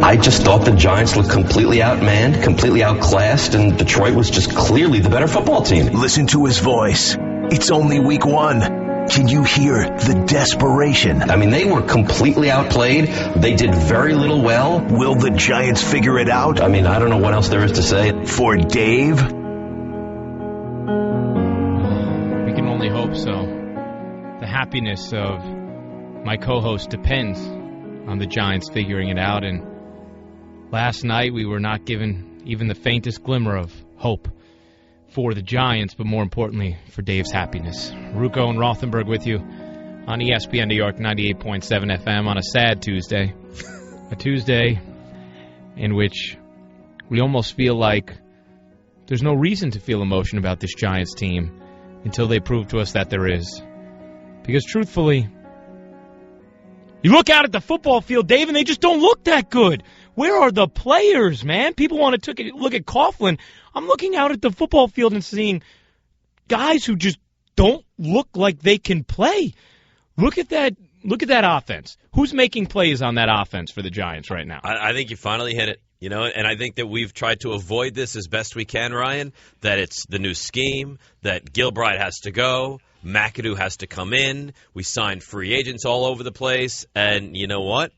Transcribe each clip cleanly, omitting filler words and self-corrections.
I just thought the Giants looked completely outmanned, completely outclassed, and Detroit was just clearly the better football team. Listen to his voice. It's only week 1. Can you hear the desperation? I mean, they were completely outplayed. They did very little well. Will the Giants figure it out? I mean, I don't know what else there is to say. For Dave? We can only hope so. The happiness of my co-host depends on the Giants figuring it out, and last night we were not given even the faintest glimmer of hope for the Giants, but more importantly, for Dave's happiness. Ruocco and Rothenberg with you on ESPN New York 98.7 FM on a sad Tuesday. A Tuesday in which we almost feel like there's no reason to feel emotion about this Giants team until they prove to us that there is. Because truthfully, you look out at the football field, Dave, and they just don't look that good. Where are the players, man? People want to look at Coughlin. I'm looking out at the football field and seeing guys who just don't look like they can play. Look at that offense. Who's making plays on that offense for the Giants right now? I think you finally hit it. You know, and I think that we've tried to avoid this as best we can, Ryan, that it's the new scheme, that Gilbride has to go, McAdoo has to come in, we signed free agents all over the place, and you know what?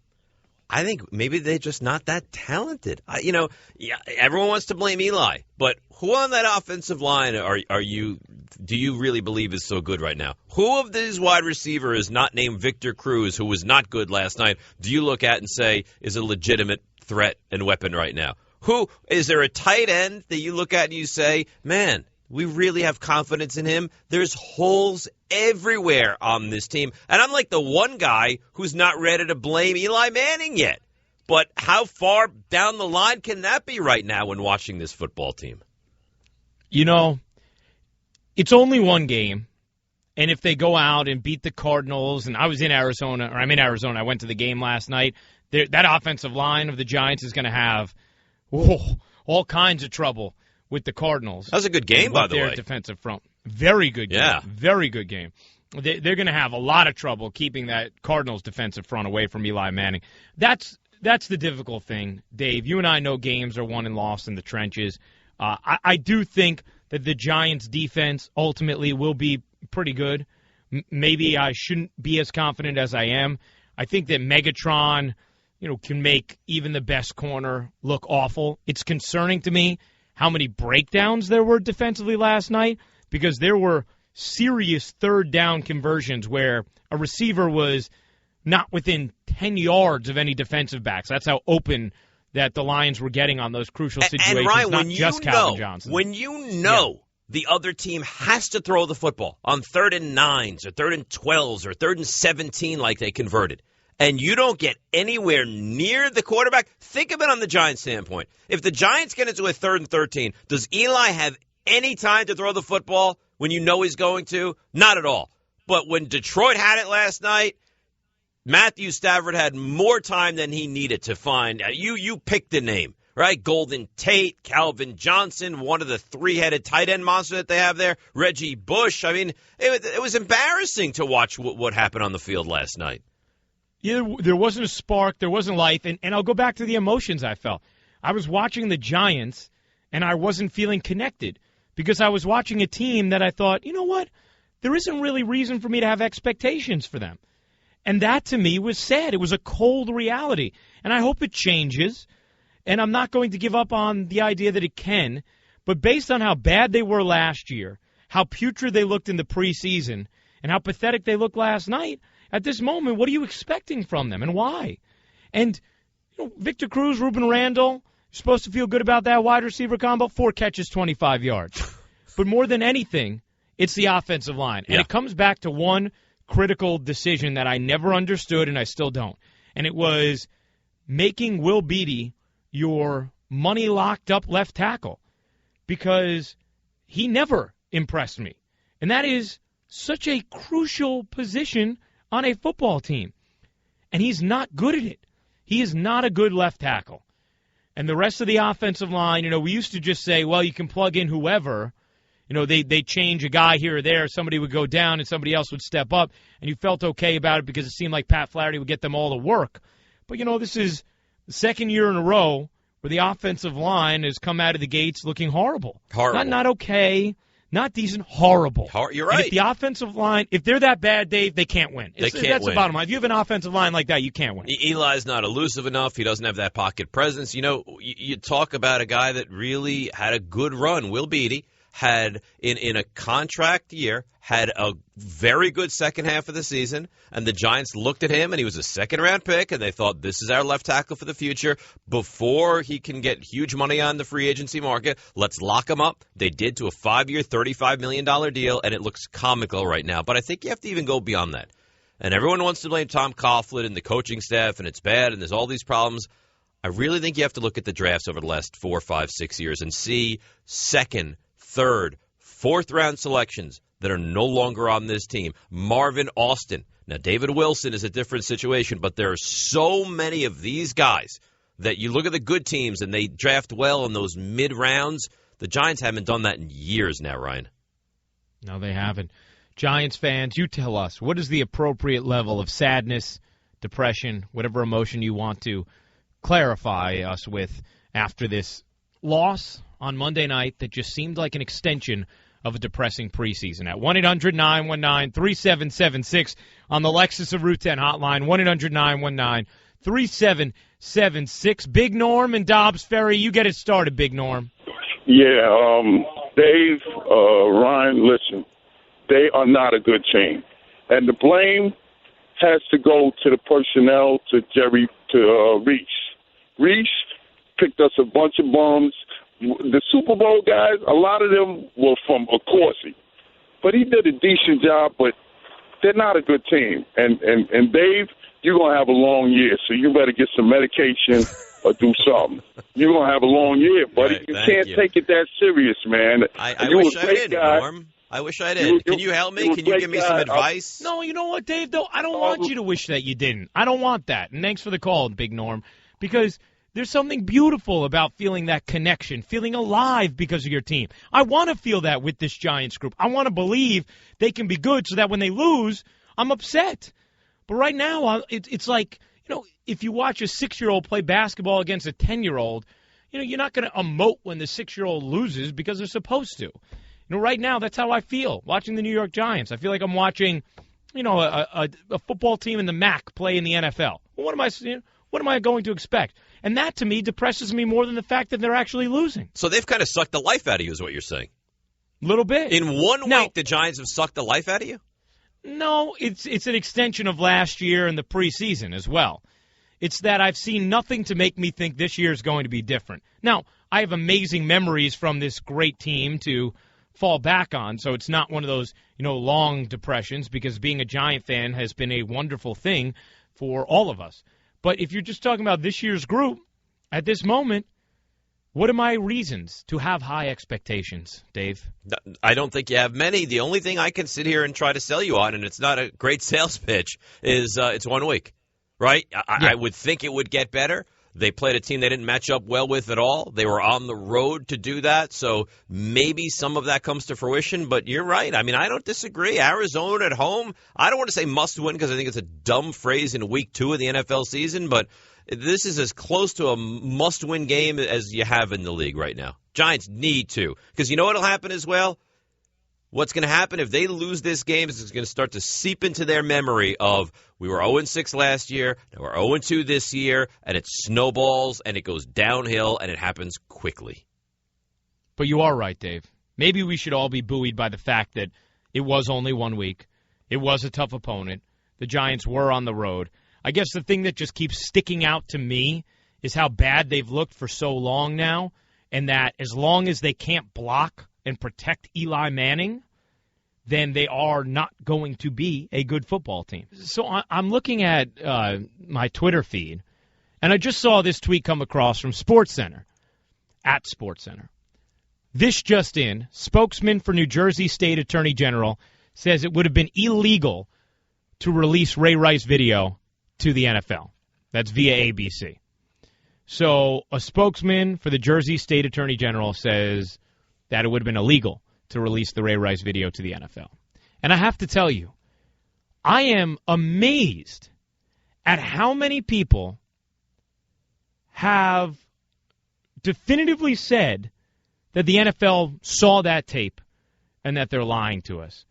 I think maybe they're just not that talented. Everyone wants to blame Eli, but who on that offensive line do you really believe is so good right now? Who of these wide receivers not named Victor Cruz, who was not good last night, do you look at and say is a legitimate threat and weapon right now? Who is there a tight end that you look at and you say, man, we really have confidence in him? There's holes everywhere on this team. And I'm like the one guy who's not ready to blame Eli Manning yet. But how far down the line can that be right now when watching this football team? You know, it's only one game. And if they go out and beat the Cardinals, and I'm in Arizona, I went to the game last night, that offensive line of the Giants is going to have all kinds of trouble with the Cardinals. That was a good game, by the way. Their defensive front. Very good game. Yeah. Very good game. They're going to have a lot of trouble keeping that Cardinals defensive front away from Eli Manning. That's the difficult thing, Dave. You and I know games are won and lost in the trenches. I do think that the Giants' defense ultimately will be pretty good. Maybe I shouldn't be as confident as I am. I think that Megatron, can make even the best corner look awful. It's concerning to me how many breakdowns there were defensively last night, because there were serious third down conversions where a receiver was not within 10 yards of any defensive backs. That's how open that the Lions were getting on those crucial situations, and Ryan, not just Calvin Johnson. When the other team has to throw the football on 3rd and 9s or 3rd and 12s or 3rd and 17 like they converted, and you don't get anywhere near the quarterback, think of it on the Giants' standpoint. If the Giants get into a 3rd and 13, does Eli have any time to throw the football when you know he's going to? Not at all. But when Detroit had it last night, Matthew Stafford had more time than he needed to find. You picked the name, right? Golden Tate, Calvin Johnson, one of the three-headed tight end monster that they have there, Reggie Bush. I mean, it was embarrassing to watch what happened on the field last night. Yeah, there wasn't a spark, there wasn't life, and I'll go back to the emotions I felt. I was watching the Giants, and I wasn't feeling connected because I was watching a team that I thought, you know what, there isn't really reason for me to have expectations for them. And that, to me, was sad. It was a cold reality, and I hope it changes, and I'm not going to give up on the idea that it can, but based on how bad they were last year, how putrid they looked in the preseason, and how pathetic they looked last night, at this moment, what are you expecting from them and why? And Victor Cruz, Ruben Randall, you're supposed to feel good about that wide receiver combo, 4 catches, 25 yards. But more than anything, it's the offensive line. And it comes back to one critical decision that I never understood and I still don't. And it was making Will Beatty your money-locked-up left tackle, because he never impressed me. And that is such a crucial position on a football team. And he's not good at it. He is not a good left tackle. And the rest of the offensive line, we used to just say, well, you can plug in whoever. They change a guy here or there. Somebody would go down and somebody else would step up. And you felt okay about it because it seemed like Pat Flaherty would get them all to work. But, this is The second year in a row where the offensive line has come out of the gates looking horrible. Horrible. Not okay, not decent, horrible. You're right. And if the offensive line, if they're that bad, Dave, they can't win. That's win. The bottom line. If you have an offensive line like that, you can't win. Eli's not elusive enough. He doesn't have that pocket presence. You know, you talk about a guy that really had a good run. Will Beatty had, in a contract year, had a very good second half of the season, and the Giants looked at him, and he was a second-round pick, and they thought, this is our left tackle for the future. Before he can get huge money on the free agency market, let's lock him up. They did to a 5-year, $35 million deal, and it looks comical right now. But I think you have to even go beyond that. And everyone wants to blame Tom Coughlin and the coaching staff, and it's bad, and there's all these problems. I really think you have to look at the drafts over the last 4, 5, 6 years and see second, third, fourth-round selections that are no longer on this team. Marvin Austin. Now, David Wilson is a different situation, but there are so many of these guys that you look at the good teams and they draft well in those mid-rounds. The Giants haven't done that in years now, Ryan. No, they haven't. Giants fans, you tell us, what is the appropriate level of sadness, depression, whatever emotion you want to clarify us with after this loss on Monday night that just seemed like an extension of a depressing preseason? At 1-800-919-3776 on the Lexus of Route 10 hotline, 1-800-919-3776. Big Norm and Dobbs Ferry, you get it started, Big Norm. Yeah, Dave, Ryan, listen, they are not a good team. And the blame has to go to the personnel, to Reese. Reese picked us a bunch of bums. The Super Bowl guys, a lot of them were from Corsi. But he did a decent job, but they're not a good team. And Dave, you're going to have a long year, so you better get some medication or do something. You're going to have a long year, buddy. Right, you can't take it that serious, man. I wish I did, Norm. I wish I did. Can you help me? Can you give me some advice? No, you know what, Dave, though? I don't want you to wish that you didn't. I don't want that. And thanks for the call, Big Norm, because there's something beautiful about feeling that connection, feeling alive because of your team. I want to feel that with this Giants group. I want to believe they can be good so that when they lose, I'm upset. But right now, it's like, if you watch a 6-year-old play basketball against a 10-year-old, you're not going to emote when the 6-year-old loses because they're supposed to. Right now, that's how I feel watching the New York Giants. I feel like I'm watching, a football team in the MAC play in the NFL. Well, what am I going to expect? And that, to me, depresses me more than the fact that they're actually losing. So they've kind of sucked the life out of you is what you're saying. A little bit. In one week, the Giants have sucked the life out of you? No, it's an extension of last year and the preseason as well. It's that I've seen nothing to make me think this year is going to be different. Now, I have amazing memories from this great team to fall back on, so it's not one of those, long depressions, because being a Giant fan has been a wonderful thing for all of us. But if you're just talking about this year's group, at this moment, what are my reasons to have high expectations, Dave? I don't think you have many. The only thing I can sit here and try to sell you on, and it's not a great sales pitch, is it's 1 week, right? I would think it would get better. They played a team they didn't match up well with at all. They were on the road to do that, so maybe some of that comes to fruition. But you're right. I mean, I don't disagree. Arizona at home, I don't want to say must win because I think it's a dumb phrase in week 2 of the NFL season, but this is as close to a must-win game as you have in the league right now. Giants need to, because you know what will happen as well? What's going to happen if they lose this game is it's going to start to seep into their memory of we were 0-6 last year, now we're 0-2 this year, and it snowballs and it goes downhill and it happens quickly. But you are right, Dave. Maybe we should all be buoyed by the fact that it was only 1 week. It was a tough opponent. The Giants were on the road. I guess the thing that just keeps sticking out to me is how bad they've looked for so long now, and that as long as they can't block and protect Eli Manning, then they are not going to be a good football team. So I'm looking at my Twitter feed, and I just saw this tweet come across from SportsCenter, at SportsCenter. This just in, spokesman for New Jersey State Attorney General says it would have been illegal to release Ray Rice video to the NFL. That's via ABC. So a spokesman for the Jersey State Attorney General says that it would have been illegal to release the Ray Rice video to the NFL. And I have to tell you, I am amazed at how many people have definitively said that the NFL saw that tape and that they're lying to us.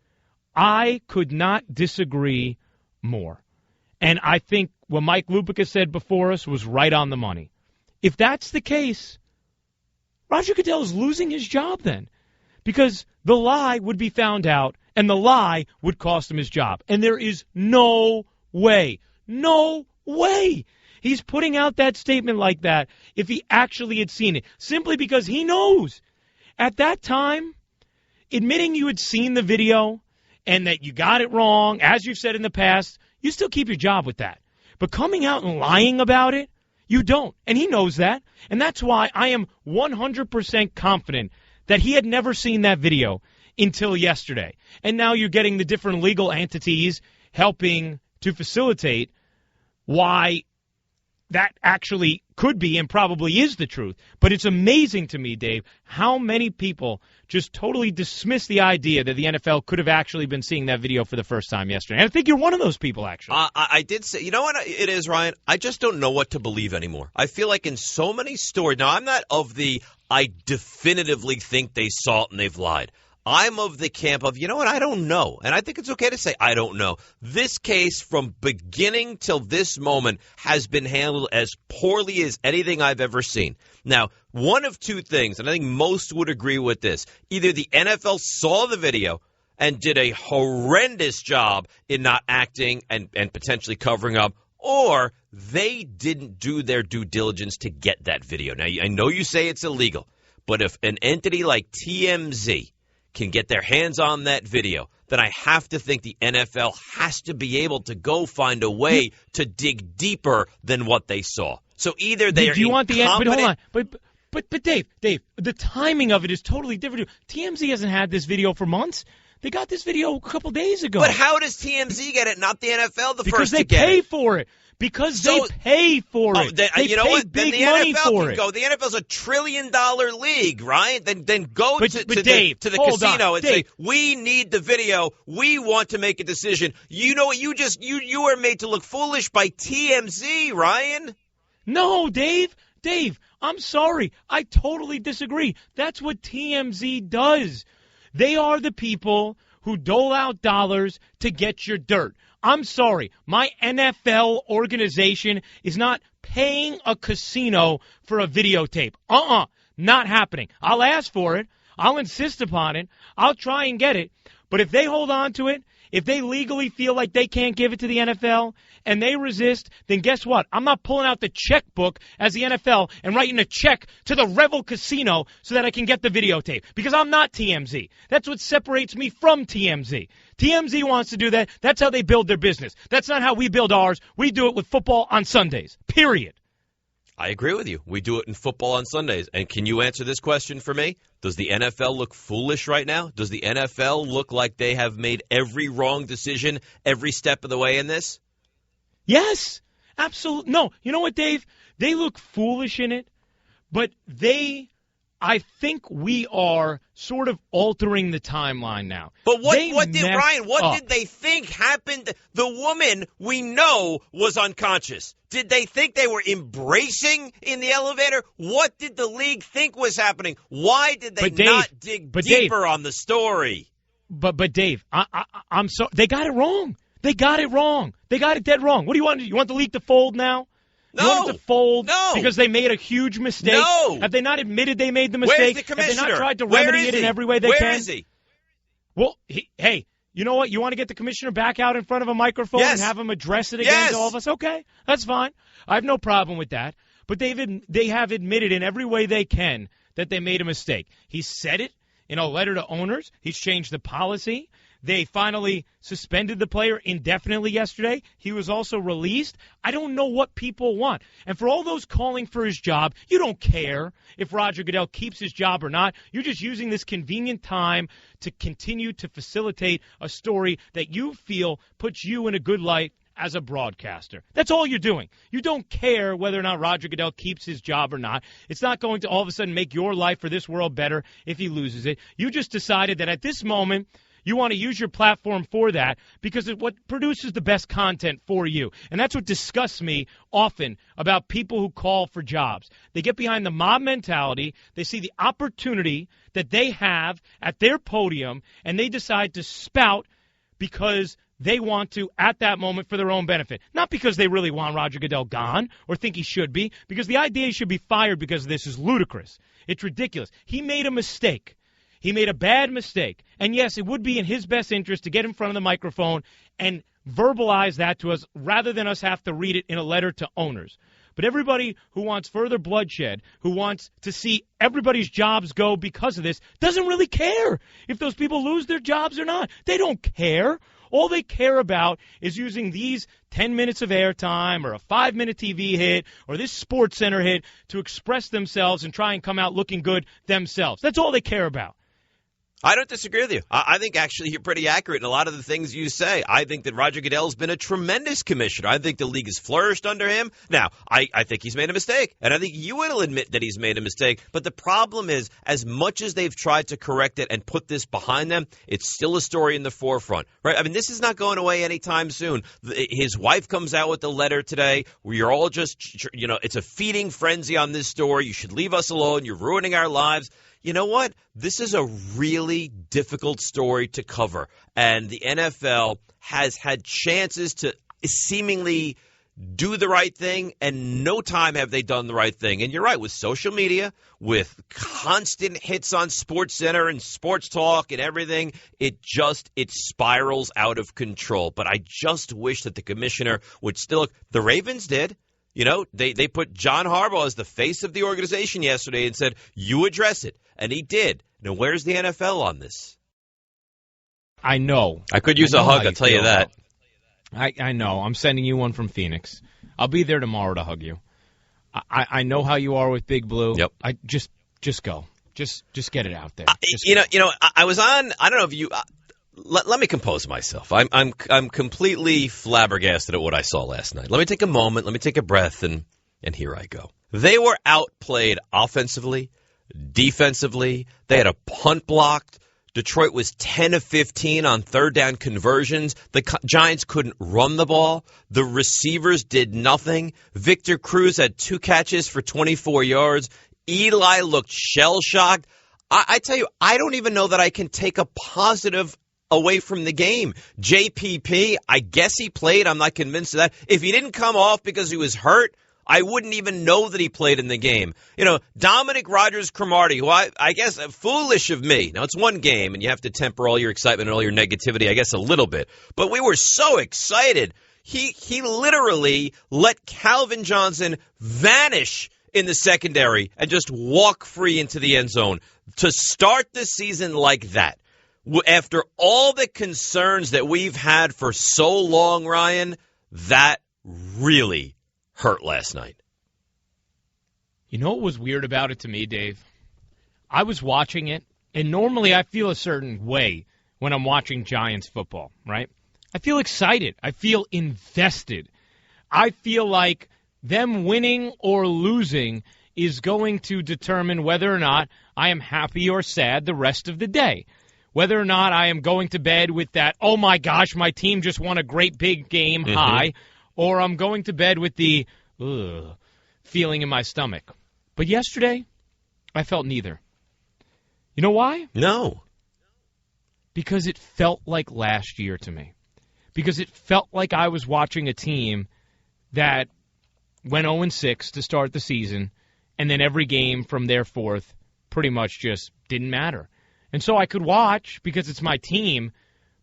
I could not disagree more. And I think what Mike Lupica said before us was right on the money. If that's the case, Roger Goodell is losing his job then, because the lie would be found out and the lie would cost him his job. And there is no way he's putting out that statement like that if he actually had seen it, simply because he knows at that time, admitting you had seen the video and that you got it wrong, as you've said in the past, you still keep your job with that. But coming out and lying about it, you don't. And he knows that. And that's why I am 100% confident that he had never seen that video until yesterday. And now you're getting the different legal entities helping to facilitate why that actually could be and probably is the truth. But it's amazing to me, Dave, how many people just totally dismiss the idea that the NFL could have actually been seeing that video for the first time yesterday. And I think you're one of those people, actually. I did say, you know what it is, Ryan? I just don't know what to believe anymore. I feel like in so many stories, now I'm not of the I definitively think they saw it and they've lied. I'm of the camp of, you know what, I don't know. And I think it's okay to say I don't know. This case from beginning till this moment has been handled as poorly as anything I've ever seen. Now, one of two things, and I think most would agree with this. Either the NFL saw the video and did a horrendous job in not acting and potentially covering up, or they didn't do their due diligence to get that video. Now, I know you say it's illegal, but if an entity like TMZ can get their hands on that video, then I have to think the NFL has to be able to go find a way to dig deeper than what they saw. So either they are incompetent. But Dave, the timing of it is totally different. TMZ hasn't had this video for months. They got this video a couple days ago. But how does TMZ get it, not the NFL, because they pay for it. Because they pay for it. They you know pay what? big then the money NFL for can it. go. The NFL's a $1 trillion league, right? Then go to Dave, the hold casino on. and Dave. say, we need the video. We want to make a decision. You know what? You are made to look foolish by TMZ, Ryan. No, Dave, I'm sorry. I totally disagree. That's what TMZ does. They are the people who dole out dollars to get your dirt. I'm sorry. My NFL organization is not paying a casino for a videotape. Not happening. I'll ask for it. I'll insist upon it. I'll try and get it. But if they hold on to it, if they legally feel like they can't give it to the NFL and they resist, then guess what? I'm not pulling out the checkbook as the NFL and writing a check to the Revel Casino so that I can get the videotape, because I'm not TMZ. That's what separates me from TMZ. TMZ wants to do that. That's how they build their business. That's not how we build ours. We do it with football on Sundays, period. I agree with you. We do it in football on Sundays. And can you answer this question for me? Does the NFL look foolish right now? Does the NFL look like they have made every wrong decision every step of the way in this? Yes, absolutely. No, you know what, Dave? They look foolish in it, but I think we are sort of altering the timeline now. But what did they think happened? The woman we know was unconscious. Did they think they were embracing in the elevator? What did the league think was happening? Why did they not dig deeper on the story? But Dave, I'm so they got it wrong. They got it wrong. They got it dead wrong. What do you want? You want the league to fold now? No. You want it to fold because they made a huge mistake? No. Have they not admitted they made the mistake? Where's the commissioner? Have they not tried to remedy it in every way they can? Where is he? Well, hey, you know what? You want to get the commissioner back out in front of a microphone and have him address it again to all of us? Okay, that's fine. I have no problem with that. But they have admitted in every way they can that they made a mistake. He said it in a letter to owners. He's changed the policy. They finally suspended the player indefinitely yesterday. He was also released. I don't know what people want. And for all those calling for his job, you don't care if Roger Goodell keeps his job or not. You're just using this convenient time to continue to facilitate a story that you feel puts you in a good light as a broadcaster. That's all you're doing. You don't care whether or not Roger Goodell keeps his job or not. It's not going to all of a sudden make your life or this world better if he loses it. You just decided that at this moment You want to use your platform for that because it's what produces the best content for you. And that's what disgusts me often about people who call for jobs. They get behind the mob mentality. They see the opportunity that they have at their podium, and they decide to spout because they want to at that moment for their own benefit. Not because they really want Roger Goodell gone or think he should be, because the idea he should be fired because of this is ludicrous. It's ridiculous. He made a mistake. He made a bad mistake. And yes, it would be in his best interest to get in front of the microphone and verbalize that to us rather than us have to read it in a letter to owners. But everybody who wants further bloodshed, who wants to see everybody's jobs go because of this, doesn't really care if those people lose their jobs or not. They don't care. All they care about is using these 10 minutes of airtime or a 5-minute TV hit or this Sports Center hit to express themselves and try and come out looking good themselves. That's all they care about. I don't disagree with you. I think actually you're pretty accurate in a lot of the things you say. I think that Roger Goodell's been a tremendous commissioner. I think the league has flourished under him. Now, I think he's made a mistake, and I think you will admit that he's made a mistake. But the problem is, as much as they've tried to correct it and put this behind them, it's still a story in the forefront, right? I mean, this is not going away anytime soon. His wife comes out with a letter today where you're all just, it's a feeding frenzy on this story. You should leave us alone. You're ruining our lives. You know what? This is a really difficult story to cover, and the NFL has had chances to seemingly do the right thing, and no time have they done the right thing. And you're right, with social media, with constant hits on Sports Center and Sports Talk and everything, it spirals out of control. But I just wish that the commissioner would still – the Ravens did. They put John Harbaugh as the face of the organization yesterday and said, you address it. And he did. Now, where's the NFL on this? I know. I could use a hug, I'll tell you that. I know. I'm sending you one from Phoenix. I'll be there tomorrow to hug you. I know how you are with Big Blue. Yep. Just go. Just get it out there. I was on, I don't know if you let me compose myself. I'm completely flabbergasted at what I saw last night. Let me take a moment, let me take a breath, and here I go. They were outplayed offensively, defensively. They had a punt blocked. Detroit was 10 of 15 on third down conversions. The Giants couldn't run the ball. The receivers did nothing. Victor Cruz had 2 catches for 24 yards. Eli looked shell-shocked. I tell you, I don't even know that I can take a positive away from the game. JPP, I guess he played. I'm not convinced of that. If he didn't come off because he was hurt, I wouldn't even know that he played in the game. Dominic Rodgers-Cromartie, who I guess foolish of me. Now, it's one game, and you have to temper all your excitement and all your negativity, I guess, a little bit. But we were so excited. He literally let Calvin Johnson vanish in the secondary and just walk free into the end zone. To start the season like that, after all the concerns that we've had for so long, Ryan, that really hurt last night. You know what was weird about it to me, Dave? I was watching it, and normally I feel a certain way when I'm watching Giants football, right? I feel excited. I feel invested. I feel like them winning or losing is going to determine whether or not I am happy or sad the rest of the day. Whether or not I am going to bed with that, oh my gosh, my team just won a great big game high, or I'm going to bed with the feeling in my stomach. But yesterday, I felt neither. You know why? No. Because it felt like last year to me. Because it felt like I was watching a team that went 0-6 to start the season, and then every game from there forth pretty much just didn't matter. And so I could watch because it's my team,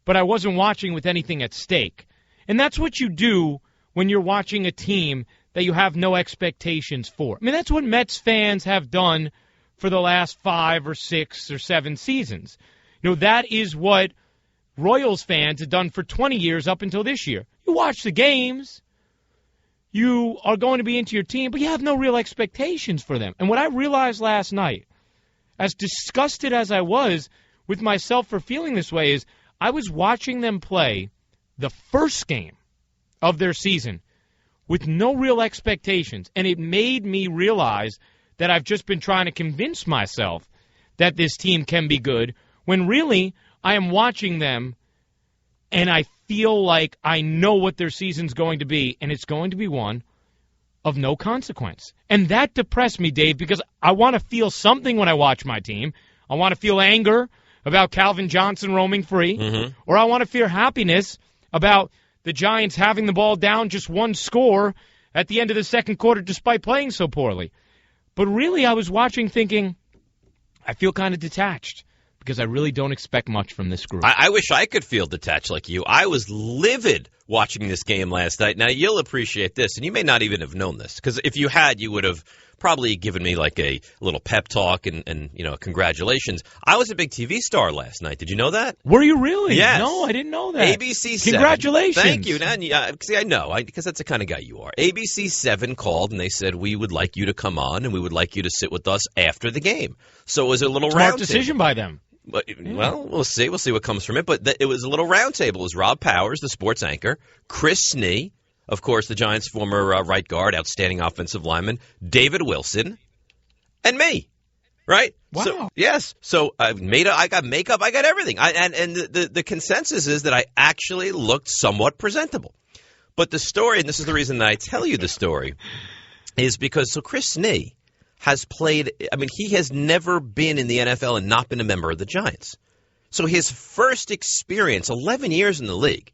but I wasn't watching with anything at stake. And that's what you do when you're watching a team that you have no expectations for. I mean, that's what Mets fans have done for the last 5 or 6 or 7 seasons. That is what Royals fans have done for 20 years up until this year. You watch the games. You are going to be into your team, but you have no real expectations for them. And what I realized last night, as disgusted as I was with myself for feeling this way, is I was watching them play the first game of their season with no real expectations. And it made me realize that I've just been trying to convince myself that this team can be good, when really I am watching them, and I feel like I know what their season's going to be, and it's going to be one of no consequence. And that depressed me, Dave, because I want to feel something when I watch my team. I want to feel anger about Calvin Johnson roaming free, or I want to feel happiness about the Giants having the ball down just one score at the end of the second quarter despite playing so poorly. But really, I was watching thinking, I feel kind of detached because I really don't expect much from this group. I wish I could feel detached like you. I was livid watching this game last night. Now, you'll appreciate this, and you may not even have known this, because if you had, you would have probably given me like a little pep talk and congratulations. I was a big TV star last night. Did you know that? Were you really? Yes. No, I didn't know that. ABC 7. Congratulations. Thank you. See, I know, because that's the kind of guy you are. ABC 7 called, and they said, we would like you to come on, and we would like you to sit with us after the game. So it was a little smart decision by them. But, well, we'll see. We'll see what comes from it. But it was a little round table. It was Rob Powers, the sports anchor, Chris Snee, of course, the Giants' former right guard, outstanding offensive lineman, David Wilson, and me. Right? Wow. So, yes. So I got makeup. I got everything. And the consensus is that I actually looked somewhat presentable. But the story, and this is the reason that I tell you the story, is because Chris Snee has played, he has never been in the NFL and not been a member of the Giants. So his first experience, 11 years in the league,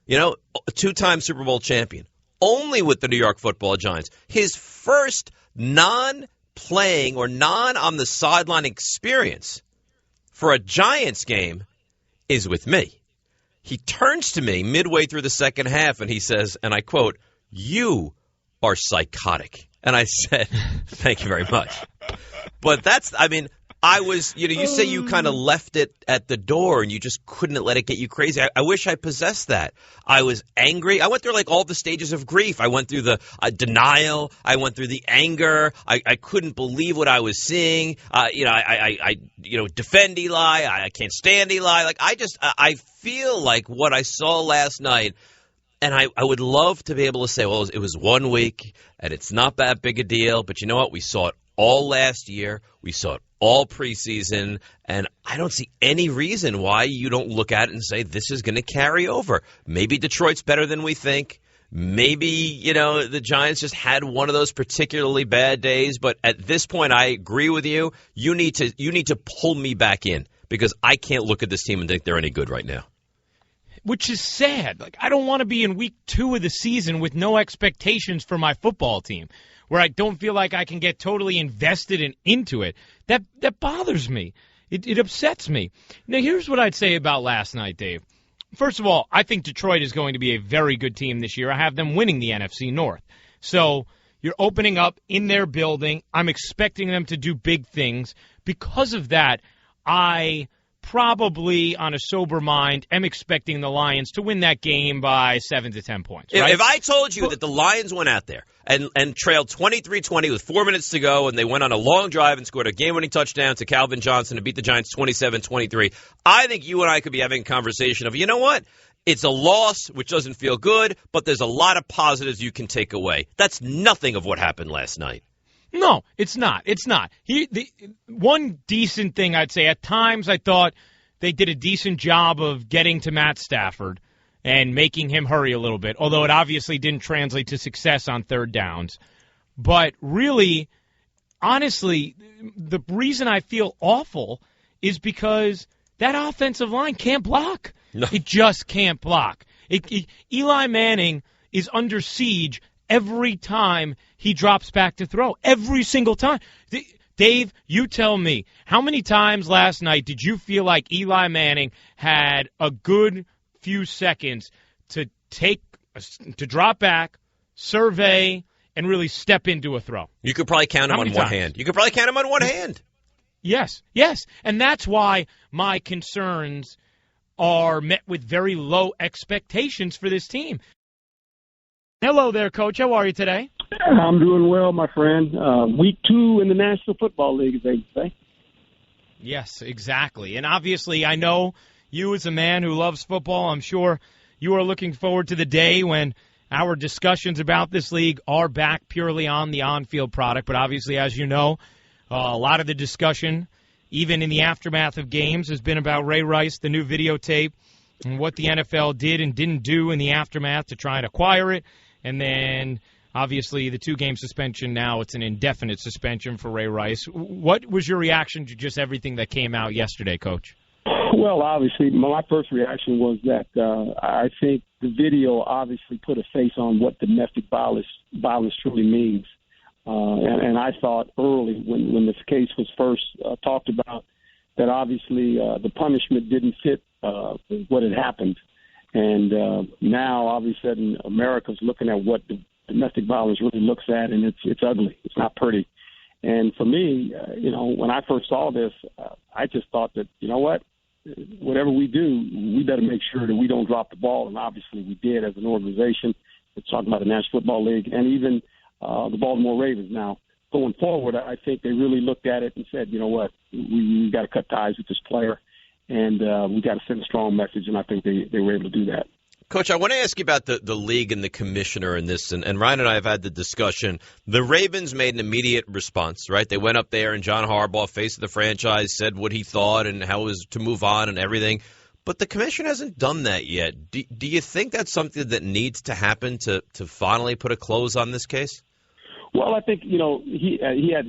a two-time Super Bowl champion, only with the New York Football Giants. His first non-playing or non-on-the-sideline experience for a Giants game is with me. He turns to me midway through the second half and he says, and I quote, "You are psychotic." And I said, thank you very much. But I was, you say you kind of left it at the door and you just couldn't let it get you crazy. I wish I possessed that. I was angry. I went through all the stages of grief. I went through the denial. I went through the anger. I couldn't believe what I was seeing. I defend Eli. I can't stand Eli. I feel like what I saw last night. And I would love to be able to say, well, it was 1 week, and it's not that big a deal. But you know what? We saw it all last year. We saw it all preseason. And I don't see any reason why you don't look at it and say this is going to carry over. Maybe Detroit's better than we think. Maybe, the Giants just had one of those particularly bad days. But at this point, I agree with you. You need to pull me back in because I can't look at this team and think they're any good right now. Which is sad. I don't want to be in week 2 of the season with no expectations for my football team, where I don't feel like I can get totally invested and into it. That bothers me. It upsets me. Now, here's what I'd say about last night, Dave. First of all, I think Detroit is going to be a very good team this year. I have them winning the NFC North. So you're opening up in their building. I'm expecting them to do big things. Because of that, I probably, on a sober mind, am expecting the Lions to win that game by 7 to 10 points. Right? If I told you that the Lions went out there and trailed 23-20 with 4 minutes to go, and they went on a long drive and scored a game-winning touchdown to Calvin Johnson to beat the Giants 27-23, I think you and I could be having a conversation of, you know what? It's a loss, which doesn't feel good, but there's a lot of positives you can take away. That's nothing of what happened last night. No, it's not. It's not. One decent thing I'd say, at times I thought they did a decent job of getting to Matt Stafford and making him hurry a little bit, although it obviously didn't translate to success on third downs. But really, honestly, the reason I feel awful is because that offensive line can't block. No. It just can't block. Eli Manning is under siege every time he drops back to throw. Every single time. Dave, you tell me, how many times last night did you feel like Eli Manning had a good few seconds to drop back, survey, and really step into a throw? You could probably count him on one hand. You could probably count him on one hand. Yes. And that's why my concerns are met with very low expectations for this team. Hello there, Coach. How are you today? I'm doing well, my friend. Week 2 in the National Football League, as they say. Yes, exactly. And obviously, I know you as a man who loves football, I'm sure you are looking forward to the day when our discussions about this league are back purely on the on-field product. But obviously, as you know, a lot of the discussion even in the aftermath of games, has been about Ray Rice, the new videotape, and what the NFL did and didn't do in the aftermath to try and acquire it. And then, obviously, the 2-game suspension. Now it's an indefinite suspension for Ray Rice. What was your reaction to just everything that came out yesterday, Coach? Well, obviously, my first reaction was that I think the video obviously put a face on what domestic violence truly means. And I thought early when this case was first talked about that obviously the punishment didn't fit what had happened. And now, all of a sudden, America's looking at what the domestic violence really looks at, and it's ugly. It's not pretty. And for me, when I first saw this, I just thought that, you know what? Whatever we do, we better make sure that we don't drop the ball. And obviously we did as an organization. It's talking about the National Football League and even the Baltimore Ravens. Now, going forward, I think they really looked at it and said, you know what, we got to cut ties with this player, and we got to send a strong message, and I think they were able to do that. Coach, I want to ask you about the league and the commissioner in this, and Ryan and I have had the discussion. The Ravens made an immediate response, right? They went up there, and John Harbaugh, face of the franchise, said what he thought and how it was to move on and everything. But the commissioner hasn't done that yet. Do you think that's something that needs to happen to finally put a close on this case? Well, I think, he had,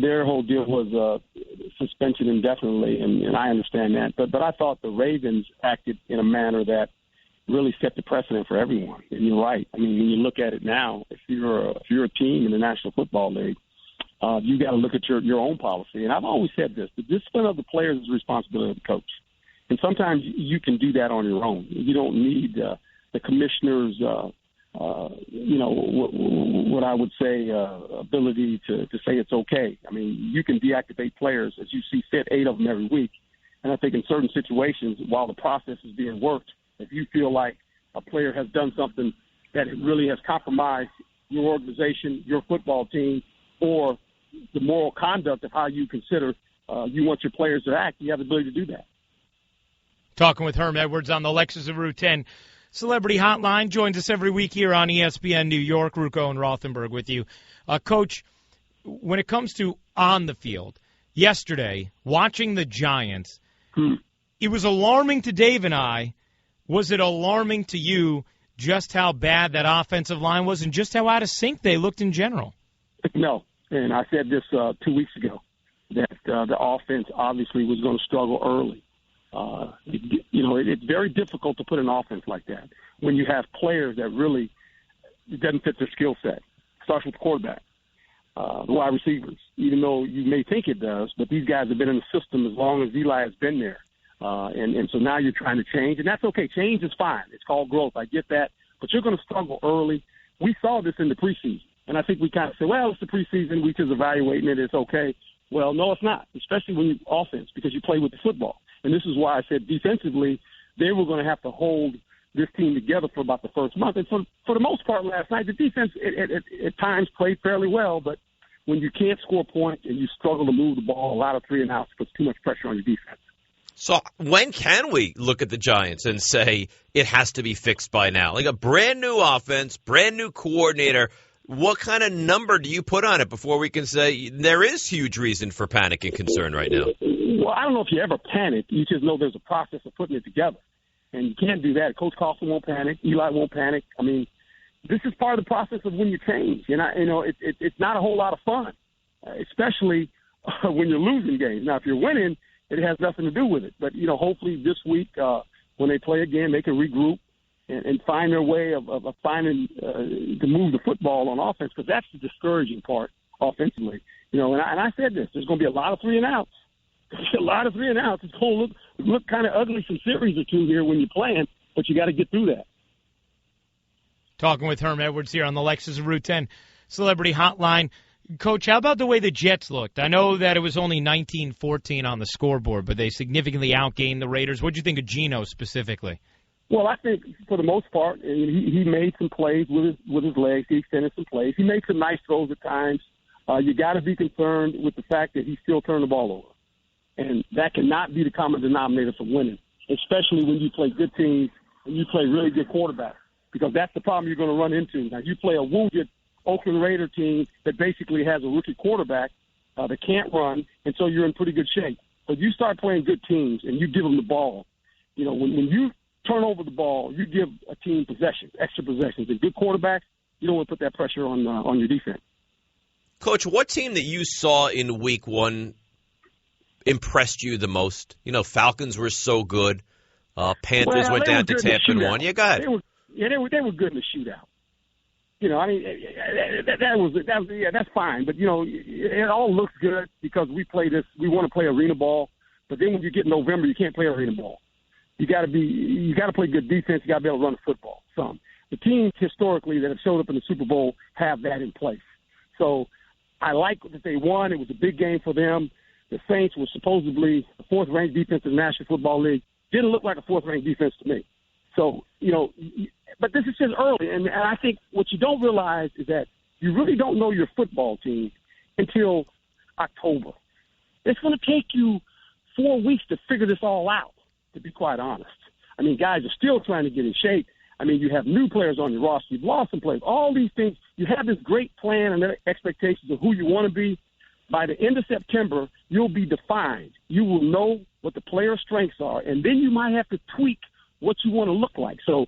their whole deal was suspension indefinitely, and I understand that. But I thought the Ravens acted in a manner that really set the precedent for everyone. And you're right. I mean, when you look at it now, if you're a team in the National Football League, you got to look at your own policy. And I've always said this: the discipline of the players is the responsibility of the coach. And sometimes you can do that on your own. You don't need the commissioner's, what I would say, ability to say it's okay. I mean, you can deactivate players as you see fit, 8 of them every week. And I think in certain situations, while the process is being worked, if you feel like a player has done something that really has compromised your organization, your football team, or the moral conduct of how you consider you want your players to act, you have the ability to do that. Talking with Herman Edwards on the Lexus of Route 10 Celebrity Hotline. Joins us every week here on ESPN New York. Ruocco and Rothenberg with you. Coach, when it comes to on the field, yesterday, watching the Giants, it was alarming to Dave and I. Was it alarming to you just how bad that offensive line was and just how out of sync they looked in general? No, and I said this 2 weeks ago, that the offense obviously was going to struggle early. It's very difficult to put an offense like that when you have players that really it doesn't fit their skill set. It starts with the quarterback, the wide receivers, even though you may think it does, but these guys have been in the system as long as Eli has been there. And so now you're trying to change, and that's okay. Change is fine. It's called growth. I get that. But you're going to struggle early. We saw this in the preseason, and I think we kind of say, well, it's the preseason. We just evaluating it. It's okay. Well, no, it's not, especially when you offense, because you play with the football. And this is why I said defensively they were going to have to hold this team together for about the first month. And for the most part last night, the defense at times played fairly well. But when you can't score points and you struggle to move the ball, a lot of 3-and-outs puts too much pressure on your defense. So when can we look at the Giants and say it has to be fixed by now? Like a brand-new offense, brand-new coordinator, what kind of number do you put on it before we can say there is huge reason for panic and concern right now? Well, I don't know if you ever panic. You just know there's a process of putting it together. And you can't do that. Coach Coughlin won't panic. Eli won't panic. I mean, this is part of the process of when you change. And, it's not a whole lot of fun, especially when you're losing games. Now, if you're winning, it has nothing to do with it. But, hopefully this week when they play again, they can regroup and find their way of finding to move the football on offense, because that's the discouraging part offensively. And I said this, there's going to be a lot of 3-and-outs. A lot of 3-and-outs. It's going to look kind of ugly some series or two here when you're playing, but you got to get through that. Talking with Herman Edwards here on the Lexus of Route 10 Celebrity Hotline. Coach, how about the way the Jets looked? I know that it was only 19-14 on the scoreboard, but they significantly outgained the Raiders. What did you think of Geno specifically? Well, I think for the most part, he made some plays with his legs. He extended some plays. He made some nice throws at times. You got to be concerned with the fact that he still turned the ball over. And that cannot be the common denominator for winning, especially when you play good teams and you play really good quarterbacks, because that's the problem you're going to run into. Now, you play a wounded Oakland Raider team that basically has a rookie quarterback, They can't run, and so you're in pretty good shape. But you start playing good teams, and you give them the ball. You know, when you turn over the ball, you give a team possessions, extra possessions. And good quarterbacks, you don't want to put that pressure on your defense. Coach, what team that you saw in week one impressed you the most? You know, Falcons were so good. Panthers went down to Tampa and won. Yeah, go ahead. They were good in the shootout. You know, I mean, that's fine. But, you know, it all looks good because we want to play arena ball. But then when you get November, you can't play arena ball. You got to play good defense. You got to be able to run the football. Some the teams historically that have showed up in the Super Bowl have that in place. So I like that they won. It was a big game for them. The Saints were supposedly the fourth-ranked defense in the National Football League. Didn't look like a fourth-ranked defense to me. So, you know, but this is just early, and I think what you don't realize is that you really don't know your football team until October. It's going to take you 4 weeks to figure this all out, to be quite honest. I mean, guys are still trying to get in shape. I mean, you have new players on your roster. You've lost some players. All these things, you have this great plan and expectations of who you want to be. By the end of September, you'll be defined. You will know what the player's strengths are, and then you might have to tweak what you want to look like. So,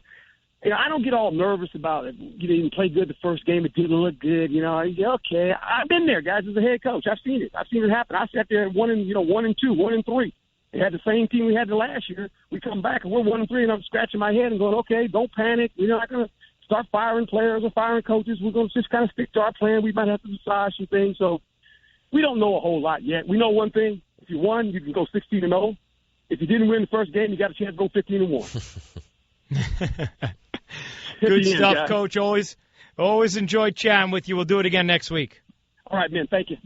you know, I don't get all nervous about it. You didn't play good the first game. It didn't look good. You know, okay. I've been there, guys, as a head coach. I've seen it. I've seen it happen. I sat there 1-2, 1-3. They had the same team we had the last year. We come back and we're 1-3, and I'm scratching my head and going, okay, don't panic. We're not going to start firing players or firing coaches. We're going to just kind of stick to our plan. We might have to massage some things. So we don't know a whole lot yet. We know one thing. If you won, you can go 16-0. If you didn't win the first game, you got a chance to go 15-1. Good stuff, Coach. Always enjoyed chatting with you. We'll do it again next week. All right, man. Thank you.